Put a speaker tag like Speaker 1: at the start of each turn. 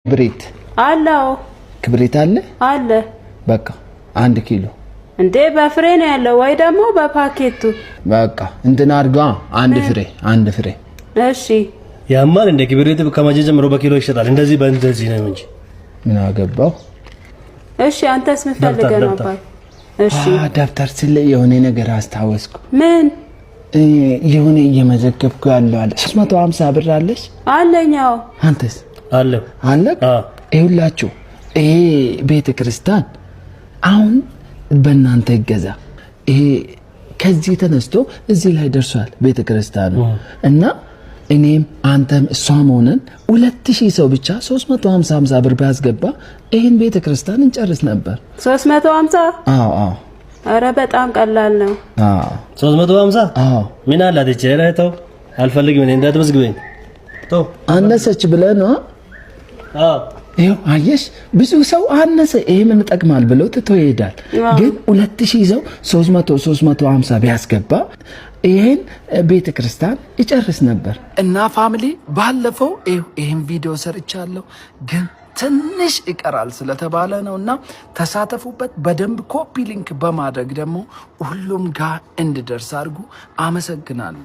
Speaker 1: ክብሪት
Speaker 2: አለው
Speaker 1: ክብሪት አለ በቃ 1 ኪሎ
Speaker 2: እንዴ በፍሬ ነው ያለው ወይ ደግሞ በፓኬቱ
Speaker 1: በቃ እንትን አድርጋ አንድ ፍሬ
Speaker 2: እሺ
Speaker 3: ያማል እንደ ክብሪት ከማጀ ጀምሮ በኪሎ ይሸጣል እንደዚህ በእንደዚህ ነው እንጂ ምን
Speaker 1: አገባው
Speaker 2: እሺ አንተስ ምን ፈልገህ ነው አባይ እሺ
Speaker 1: ደብተር ስለ የሆነ ነገር አስታወስኩ
Speaker 2: ምን
Speaker 1: የሆነ እየመዘገብኩ ያለው አለ 350 ብር አለሽ
Speaker 2: አለኛው
Speaker 1: አንተስ
Speaker 3: አለ
Speaker 1: ይሁላችሁ ይሄ ቤተ ክርስቲያን አሁን በእናንተ ይገዛ ይሄ ከዚህ ተነስቶ እዚህ ላይ ደርሷል ቤተ ክርስቲያኑ እና እኔም አንተም እሷም ሆነን 2000 ሰው ብቻ 350 ብር ባስገባ ይሄን ቤተ ክርስቲያን እንጨርስ ነበር
Speaker 2: 350
Speaker 1: አዎ
Speaker 2: አረ በጣም ቀላል ነው
Speaker 3: 350 ምን አላት እቺ አይተው አልፈልግም እኔ እንዳትመዝግበኝ ተው
Speaker 1: አነሰች ብለህ ነው ይሄው አየሽ ብዙ ሰው አነሰ ይሄ ምን ተጠቅማል ብሎ ትቶ ይሄዳል ግን 2000 ሰው 350 ቢያስገባ ይሄን ቤተ ክርስቲያን ይጨርስ ነበር እና ፋሚሊ ባለፈው ይሄን ቪዲዮ ሰርቻለሁ ግን ትንሽ ይቀራል ስለተባለ ነውና ተሳተፉበት በደንብ ኮፒ ሊንክ በማድረግ ደግሞ ሁሉም ጋር እንድደርስ አድርጉ አመሰግናለሁ